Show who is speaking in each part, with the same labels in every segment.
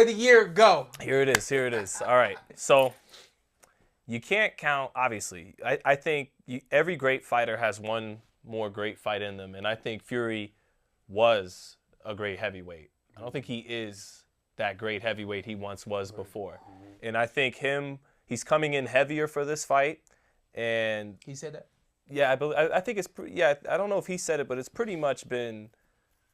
Speaker 1: of the year, go.
Speaker 2: Here it is. Here it is. All right. So you can't count, obviously. I think every great fighter has one more great fight in them. And I think Fury was a great heavyweight. I don't think he is that great heavyweight he once was before. And I think he's coming in heavier for this fight. And
Speaker 1: He said that?
Speaker 2: yeah, I think I don't know if he said it, but it's pretty much been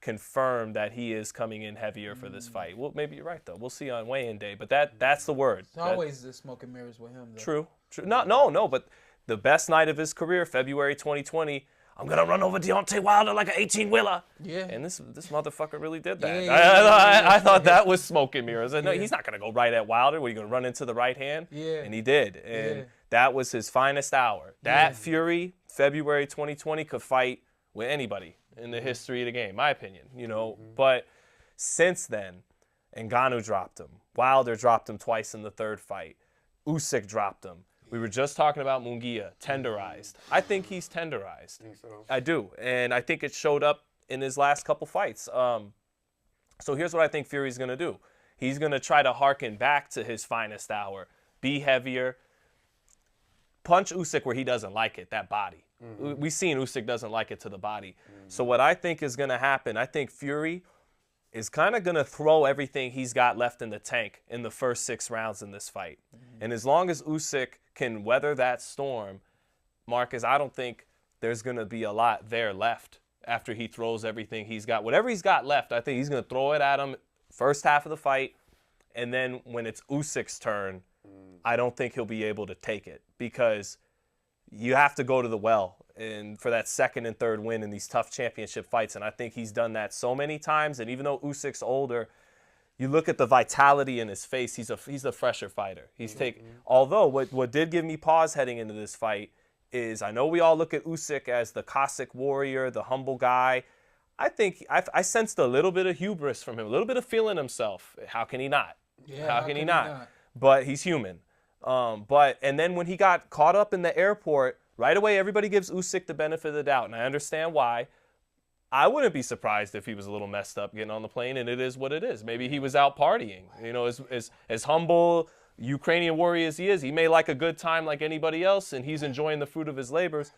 Speaker 2: confirmed that he is coming in heavier for this fight. Well, maybe you're right, though. We'll see on weigh-in day. But that's the word.
Speaker 1: It's always the smoke and mirrors with him, though.
Speaker 2: True. No. But the best night of his career, February 2020, I'm going to run over Deontay Wilder like an 18-wheeler.
Speaker 1: Yeah.
Speaker 2: And this motherfucker really did that.
Speaker 1: Yeah.
Speaker 2: I thought that was smoke and mirrors. No, he's not going to go right at Wilder. What, are you going to run into the right hand?
Speaker 1: Yeah.
Speaker 2: And he did. And that was his finest hour. That Fury, February 2020, could fight with anybody in the history of the game, my opinion. But since then, Ngannou dropped him. Wilder dropped him twice in the third fight. Usyk dropped him. We were just talking about Munguia, tenderized. I think he's tenderized. I do. And I think it showed up in his last couple fights. So here's what I think Fury's going to do. He's going to try to harken back to his finest hour, be heavier, punch Usyk where he doesn't like it, that body. We've seen Usyk doesn't like it to the body. So what I think is going to happen, I think Fury is kind of going to throw everything he's got left in the tank in the first 6 rounds in this fight. And as long as Usyk can weather that storm, Marcus, I don't think there's going to be a lot there left after he throws everything he's got. Whatever he's got left, I think he's going to throw it at him first half of the fight. And then when it's Usyk's turn, I don't think he'll be able to take it because you have to go to the well and for that second and third win in these tough championship fights. And I think he's done that so many times. And even though Usyk's older, you look at the vitality in his face, he's a fresher fighter. Although what did give me pause heading into this fight is I know we all look at Usyk as the Cossack warrior, the humble guy. I think I sensed a little bit of hubris from him, a little bit of feeling himself. How can he not?
Speaker 1: Yeah,
Speaker 2: how can he not? But he's human. And then when he got caught up in the airport, right away everybody gives Usyk the benefit of the doubt, and I understand why. I wouldn't be surprised if he was a little messed up getting on the plane, and it is what it is. Maybe he was out partying. As humble Ukrainian warrior as he is, he may like a good time like anybody else, and he's enjoying the fruit of his labors.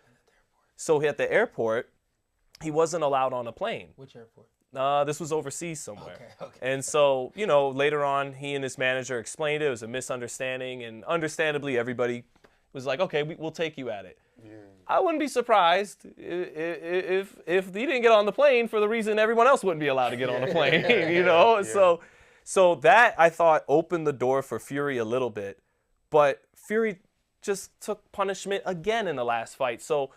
Speaker 2: So at the airport, he wasn't allowed on a plane.
Speaker 1: Which airport?
Speaker 2: This was overseas somewhere.
Speaker 1: Okay.
Speaker 2: And so, later on, he and his manager explained it was a misunderstanding, and understandably, everybody was like, okay, we'll take you at it. Yeah. I wouldn't be surprised if he didn't get on the plane for the reason everyone else wouldn't be allowed to get on the plane, Yeah. So that, I thought, opened the door for Fury a little bit. But Fury just took punishment again in the last fight. So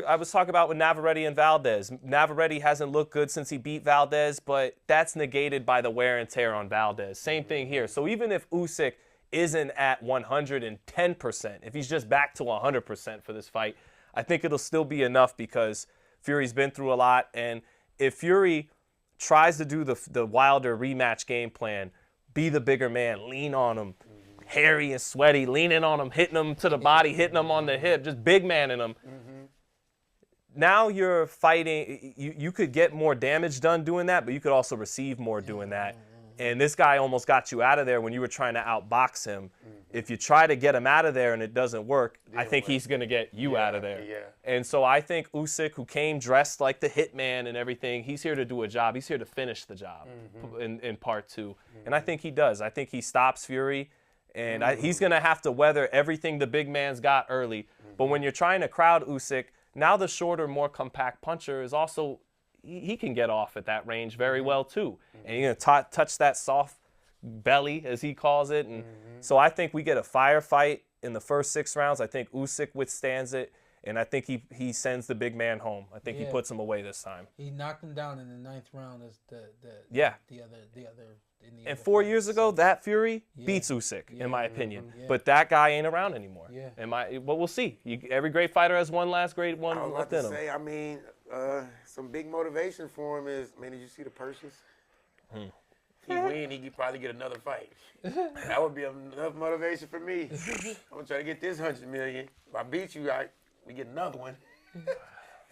Speaker 2: I was talking about with Navarrete and Valdez. Navarrete hasn't looked good since he beat Valdez, but that's negated by the wear and tear on Valdez. Same thing here. So even if Usyk isn't at 110%, if he's just back to 100% for this fight, I think it'll still be enough because Fury's been through a lot. And if Fury tries to do the Wilder rematch game plan, be the bigger man, lean on him, hairy and sweaty, leaning on him, hitting him to the body, hitting him on the hip, just big manning him. Now you're fighting, you could get more damage done doing that, but you could also receive more doing that. And this guy almost got you out of there when you were trying to outbox him. If you try to get him out of there and it doesn't work, I think he's going to get you out of there. Yeah. And so I think Usyk, who came dressed like the hitman and everything, he's here to do a job. He's here to finish the job in part 2. And I think he does. I think he stops Fury, and he's going to have to weather everything the big man's got early. But when you're trying to crowd Usyk, now the shorter, more compact puncher is also, he can get off at that range very well too. And you're going to touch that soft belly, as he calls it. And so I think we get a firefight in the first 6 rounds. I think Usyk withstands it, and I think he sends the big man home. I think he puts him away this time.
Speaker 1: He knocked him down in the 9th round as the other.
Speaker 2: And 4 years ago, that Fury beats Usyk, in my opinion. But that guy ain't around anymore. But we'll see. Every great fighter has one last great one left in him.
Speaker 3: I mean, some big motivation for him is, man, did you see the purses? If he win, he could probably get another fight. That would be enough motivation for me. I'm going to try to get this $100 million. If I beat you, we get another one.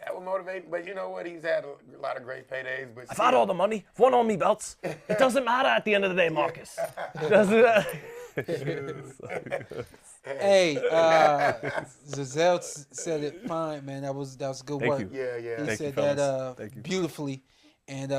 Speaker 3: That would motivate. But you know what? He's had a lot of great paydays. But
Speaker 2: I've had all the money. I've won all me belts. It doesn't matter at the end of the day, Marcus. Doesn't.
Speaker 1: Hey, Zittel said it fine, man. That was good work.
Speaker 2: You.
Speaker 3: Yeah.
Speaker 1: He
Speaker 2: Thank
Speaker 1: said
Speaker 2: you, fellas.
Speaker 1: that
Speaker 2: Thank you.
Speaker 1: beautifully, and